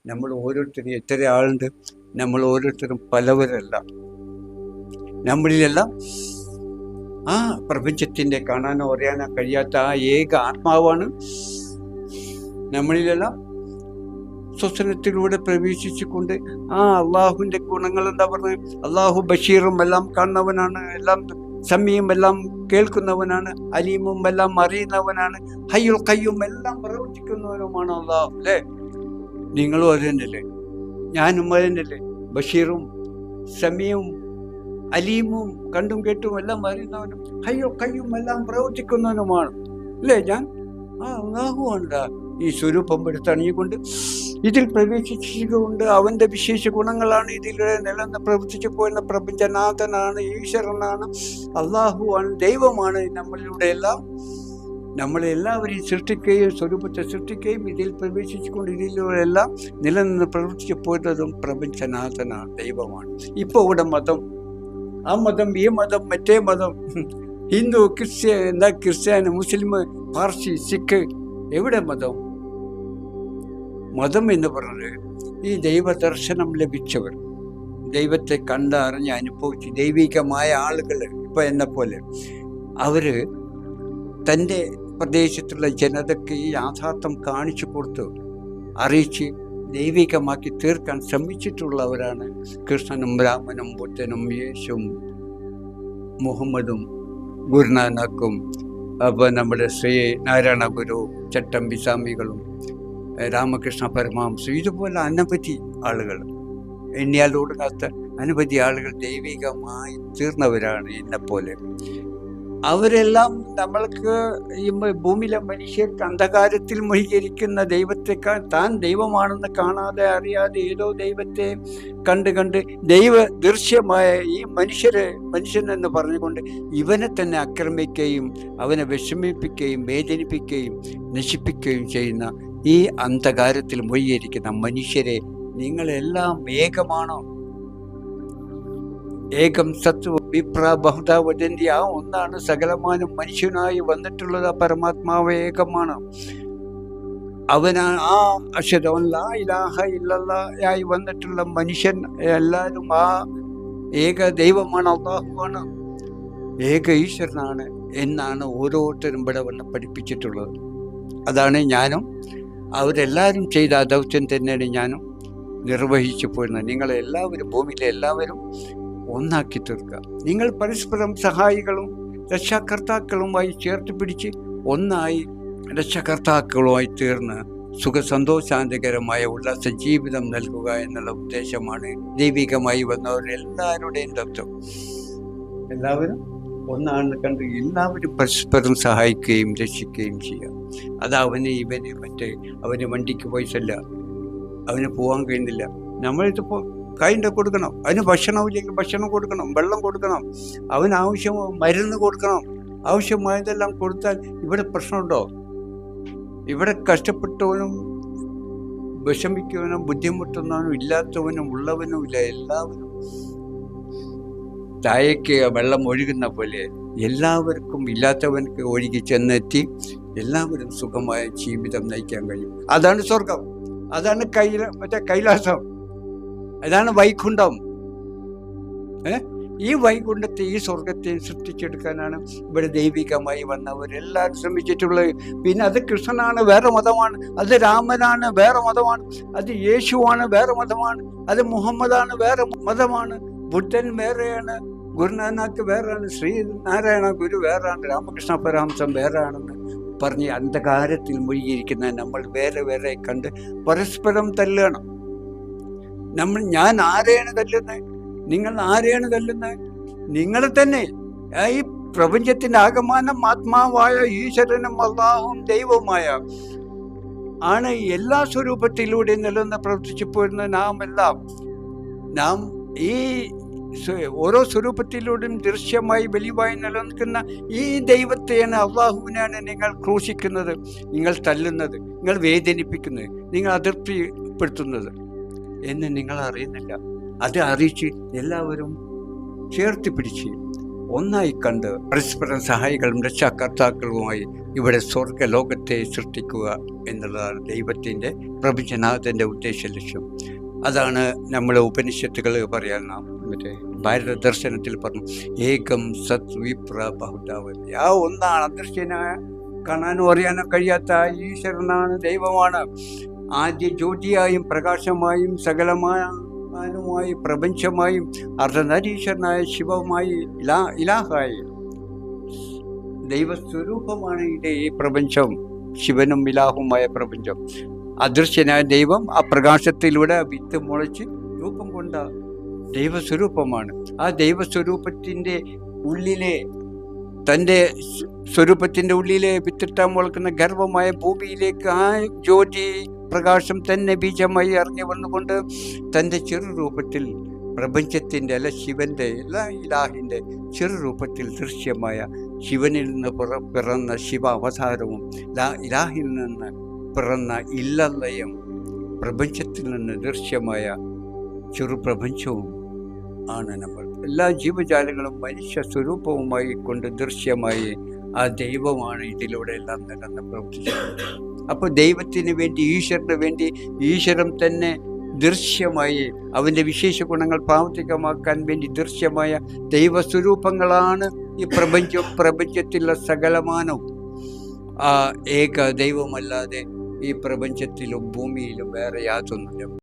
നമ്മൾ ഓരോരുത്തരും എത്ര ആളുണ്ട്, നമ്മൾ ഓരോരുത്തരും പലവരല്ല. നമ്മളിലെല്ലാം ആ പ്രപഞ്ചത്തിൻ്റെ കാണാനോ അറിയാനോ കഴിയാത്ത ആ ഏക ആത്മാവാണ് നമ്മളിലെല്ലാം ശ്വസനത്തിലൂടെ പ്രവേശിച്ചുകൊണ്ട് അള്ളാഹുവിൻ്റെ ഗുണങ്ങൾ എന്താ പറഞ്ഞത്? അള്ളാഹു ബഷീറും എല്ലാം കാണുന്നവനാണ്, എല്ലാം സമീം എല്ലാം കേൾക്കുന്നവനാണ്, അലീമും എല്ലാം അറിയുന്നവനാണ്, ഹയ്യുൽ ഖയ്യൂം എല്ലാം പ്രവർത്തിക്കുന്നവനുമാണ് അള്ളാഹു. അല്ലേ? നിങ്ങളും അത് തന്നെയല്ലേ? ഞാനും അത് തന്നെയല്ലേ? ബഷീറും സമീവും അലീമും കണ്ടും കേട്ടും എല്ലാം അറിയുന്നവനും ഹയ്യുൽ ഖയ്യൂം എല്ലാം പ്രവർത്തിക്കുന്നവനുമാണ്. അല്ലേ? ഞാൻ അള്ളാഹുവാണ് ഈ സ്വരൂപം എടുത്തണിഞ്ഞുകൊണ്ട് ഇതിൽ പ്രവേശിച്ചുകൊണ്ട് അവൻ്റെ വിശേഷ ഗുണങ്ങളാണ് ഇതിലൂടെ നിലനിന്ന് പ്രവർത്തിച്ചു പോയിരുന്ന പ്രപഞ്ചനാഥനാണ്, ഈശ്വരനാണ്, അള്ളാഹുവാണ്, ദൈവമാണ്. നമ്മളെല്ലാവരെയും സൃഷ്ടിക്കുകയും സ്വരൂപത്തെ സൃഷ്ടിക്കുകയും ഇതിൽ പ്രവേശിച്ചുകൊണ്ട് ഇതിലൂടെ എല്ലാം നിലനിന്ന് പ്രവർത്തിച്ചു പോയിരുന്നതും പ്രപഞ്ചനാഥനാണ്, ദൈവമാണ്. ഇപ്പോൾ ഇവിടെ മതം, ആ മതം, ഈ മതം, മറ്റേ മതം, ഹിന്ദു, ക്രിസ്ത്യാനി, മുസ്ലിം, പാർസി, സിഖ്, എവിടെ മതം? മതം എന്ന് പറഞ്ഞത് ഈ ദൈവദർശനം ലഭിച്ചവർ, ദൈവത്തെ കണ്ടറിഞ്ഞ് അനുഭവിച്ച് ദൈവികമായ ആളുകൾ, ഇപ്പം എന്നെപ്പോലെ അവർ തൻ്റെ പ്രദേശത്തുള്ള ജനതയ്ക്ക് ഈ യാഥാർത്ഥ്യം കാണിച്ചു കൊടുത്ത് അറിയിച്ച് ദൈവികമാക്കി തീർക്കാൻ ശ്രമിച്ചിട്ടുള്ളവരാണ് കൃഷ്ണനും രാമനും ബുദ്ധനും യേശുവും മുഹമ്മദും ഗുരുനാനക്കും, അപ്പോൾ നമ്മുടെ ശ്രീ നാരായണ ഗുരു, ചട്ടമ്പി സ്വാമികളും, രാമകൃഷ്ണ പരമഹംസ, ഇതുപോലെ അനവധി ആളുകൾ, എണ്ണിയാലൊടുങ്ങാത്ത അനവധി ആളുകൾ ദൈവികമായി തീർന്നവരാണ് എന്നെപ്പോലെ. അവരെല്ലാം നമ്മൾക്ക് ഈ ഭൂമിയിലെ മനുഷ്യർക്ക് അന്ധകാരത്തിൽ മുഴുകിയിരിക്കുന്ന ദൈവത്തെ താൻ ദൈവമാണെന്ന് കാണാതെ അറിയാതെ ഏതോ ദൈവത്തെ കണ്ട് ദൈവ ദൃശ്യമായ ഈ മനുഷ്യനെന്ന് പറഞ്ഞുകൊണ്ട് ഇവനെ തന്നെ ആക്രമിക്കുകയും അവനെ വിഷമിപ്പിക്കുകയും വേദനിപ്പിക്കുകയും നശിപ്പിക്കുകയും ചെയ്യുന്ന ഈ അന്ധകാരത്തിൽ മുഴുകിയിരിക്കുന്ന മനുഷ്യരെ, നിങ്ങളെല്ലാം ഏകമാണോ? ഏകം സത്വ വിപ്ര ബഹുധ വദന്തി, ആ ഒന്നാണ് സകലമാനും മനുഷ്യനായി വന്നിട്ടുള്ളത്. ആ പരമാത്മാവ് ഏകമാണ്. അവനാണ് ആ അശ്ഹദു അൻ ലാ ഇലാഹ ഇല്ലല്ലാഹ് ആയി വന്നിട്ടുള്ള മനുഷ്യൻ. എല്ലാവരും ആ ഏക ദൈവമാണ്, അള്ളാഹുവാണ്, ഏക ഈശ്വരനാണ് എന്നാണ് ഓരോരുത്തരും ഇവിടെ വന്ന് പഠിപ്പിച്ചിട്ടുള്ളത്. അതാണ് ഞാനും അവരെല്ലാവരും ചെയ്ത ആ ദൗത്യം തന്നെയാണ് ഞാനും നിർവഹിച്ചു പോരുന്നത്. നിങ്ങളെല്ലാവരും, ഭൂമിയിലെ എല്ലാവരും ഒന്നാക്കി തീർക്കുക. നിങ്ങൾ പരസ്പരം സഹായികളും രക്ഷാകർത്താക്കളുമായി ചേർത്ത് പിടിച്ച് ഒന്നായി രക്ഷാകർത്താക്കളുമായി തീർന്ന് സുഖസന്തോഷാന്തകരമായ ഉല്ലാസ ജീവിതം നൽകുക എന്നുള്ള ഉദ്ദേശമാണ് ദൈവികമായി വന്നവരെല്ലാവരുടെയും തത്വം. എല്ലാവരും ഒന്നാണെന്ന് കണ്ട് എല്ലാവരും പരസ്പരം സഹായിക്കുകയും രക്ഷിക്കുകയും ചെയ്യുക. അത് അവന് വണ്ടിക്ക് പൈസയില്ല, അവന് പോകാൻ കഴിയുന്നില്ല, നമ്മളിതിപ്പോൾ കൈൻ്റെ കൊടുക്കണം, അവന് ഭക്ഷണമില്ലെങ്കിൽ ഭക്ഷണം കൊടുക്കണം, വെള്ളം കൊടുക്കണം, അവന് മരുന്ന് കൊടുക്കണം, ആവശ്യമായതെല്ലാം കൊടുത്താൽ ഇവിടെ പ്രശ്നമുണ്ടോ? ഇവിടെ കഷ്ടപ്പെട്ടവനും വിഷമിക്കുന്നവനും ബുദ്ധിമുട്ടുന്നവനും ഇല്ലാത്തവനും ഉള്ളവനും ഇല്ല. എല്ലാവരും ചായക്ക് വെള്ളം ഒഴുകുന്ന പോലെ എല്ലാവർക്കും ഇല്ലാത്തവനക്ക് ഒഴുകി ചെന്നെത്തി എല്ലാവരും സുഖമായ ജീവിതം നയിക്കാൻ കഴിയും. അതാണ് സ്വർഗം, അതാണ് കൈലാസം, അതാണ് വൈകുണ്ഠം. ഈ വൈകുണ്ഠത്തെ, ഈ സ്വർഗത്തെ സൃഷ്ടിച്ചെടുക്കാനാണ് ഇവിടെ ദൈവികമായി വന്നവരെല്ലാവരും ശ്രമിച്ചിട്ടുള്ളത്. പിന്നെ അത് കൃഷ്ണനാണ്, വേറെ മതമാണ്, അത് രാമനാണ്, വേറെ മതമാണ്, അത് യേശുവാണ്, വേറെ മതമാണ്, അത് മുഹമ്മദാണ്, വേറെ മതമാണ്, ബുദ്ധൻ വേറെയാണ്, ഗുരുനാനക്ക് വേറെയാണ്, ശ്രീ നാരായണ ഗുരു വേറെയാണ്, രാമകൃഷ്ണ പരമഹംസം വേറെയാണെന്ന് പറഞ്ഞ് അന്ധകാരത്തിൽ മുഴുകിയിരിക്കുന്ന നമ്മൾ വേറെ വേറെ കണ്ട് പരസ്പരം തല്ലുകയാണ്. ഞാൻ ആരെയാണ് തല്ലുന്നത്? നിങ്ങൾ ആരെയാണ് തല്ലുന്നത്? നിങ്ങളെ തന്നെ. ഈ പ്രപഞ്ചത്തിന്റെ ആകമാനം ആത്മാവായ ഈശ്വരനും അള്ളാഹും ദൈവവുമായ ആണ് എല്ലാ സ്വരൂപത്തിലൂടെ നിലനിന്ന് പ്രവർത്തിച്ചു പോരുന്ന നാം ഈ ഓരോ സ്വരൂപത്തിലൂടെയും ദൃശ്യമായി വെളിവായി നിലനിൽക്കുന്ന ഈ ദൈവത്തെയാണ്, അള്ളാഹുവിനാണ് നിങ്ങൾ ക്രൂശിക്കുന്നത്, നിങ്ങൾ തല്ലുന്നത്, നിങ്ങൾ വേദനിപ്പിക്കുന്നത്, നിങ്ങൾ അതൃപ്തിപ്പെടുത്തുന്നത് എന്ന് നിങ്ങൾ അറിയുന്നില്ല. അത് അറിയിച്ച് എല്ലാവരും ചേർത്ത് പിടിച്ച് ഒന്നായി കണ്ട് പരസ്പരം സഹായികളും രക്ഷാകർത്താക്കളുമായി ഇവിടെ സ്വർഗലോകത്തെ സൃഷ്ടിക്കുക എന്നുള്ളതാണ് ദൈവത്തിൻ്റെ പ്രപഞ്ചനാഥൻ്റെ ഉദ്ദേശ ലക്ഷ്യം. അതാണ് നമ്മളെ ഉപനിഷത്തുകൾ പറയാൻ മറ്റേ ഭാരത ദർശനത്തിൽ പറഞ്ഞു, ഏകം സത് വിപ്ര ബഹുധാവതി. ആ ഒന്നാണ് അദൃശ്യനായ, കാണാനോ അറിയാനോ കഴിയാത്ത ഈശ്വരനാണ്, ദൈവമാണ്. ആദ്യ ജ്യോതിയായും പ്രകാശമായും സകലമാനുമായി പ്രപഞ്ചമായും അർദ്ധനാരീശ്വരനായ ശിവമായി ഇലാഹായി ദൈവസ്വരൂപമാണ് ഈ പ്രപഞ്ചം, ശിവനും ഇലാഹുമായ പ്രപഞ്ചം. അദൃശ്യനായ ദൈവം ആ പ്രകാശത്തിലൂടെ വിത്ത് മുളച്ച് രൂപം കൊണ്ട ദൈവസ്വരൂപമാണ്. ആ ദൈവസ്വരൂപത്തിൻ്റെ ഉള്ളിലെ, തൻ്റെ സ്വരൂപത്തിൻ്റെ ഉള്ളിലെ വിത്തിട്ടാൻ മുളക്കുന്ന ഗർഭമായ ഭൂമിയിലേക്ക് ആ ജ്യോതി പ്രകാശം തന്നെ ബീജമായി ഇറങ്ങി വന്നുകൊണ്ട് തൻ്റെ ചെറുരൂപത്തിൽ പ്രപഞ്ചത്തിൻ്റെ അല്ല ശിവൻ്റെ ഇലാഹിൻ്റെ ചെറുരൂപത്തിൽ ദൃശ്യമായ ശിവനിൽ നിന്ന് പിറന്ന ശിവ അവതാരവും ഇലാഹിൽ നിന്ന് പിറന്ന ഇല്ലല്ലയും പ്രപഞ്ചത്തിൽ നിന്ന് ദൃശ്യമായ ചെറുപ്രപഞ്ചവും ആണ് നമ്മൾ. എല്ലാ ജീവജാലങ്ങളും മനുഷ്യ സ്വരൂപവുമായി കൊണ്ട് ദൃശ്യമായി ആ ദൈവമാണ് ഇതിലൂടെ എല്ലാം നിലനിന്ന് പ്രവർത്തിച്ചത്. അപ്പോൾ ദൈവത്തിന് വേണ്ടി, ഈശ്വരന് വേണ്ടി ഈശ്വരൻ തന്നെ ദൃശ്യമായി അവൻ്റെ വിശേഷ ഗുണങ്ങൾ പ്രാവർത്തികമാക്കാൻ വേണ്ടി ദൃശ്യമായ ദൈവസ്വരൂപങ്ങളാണ് ഈ പ്രപഞ്ചത്തിലുള്ള സകലമാനവും. ആ ഏക ദൈവമല്ലാതെ ഈ പ്രപഞ്ചത്തിലും ഭൂമിയിലും വേറെ യാതൊന്നുമില്ല.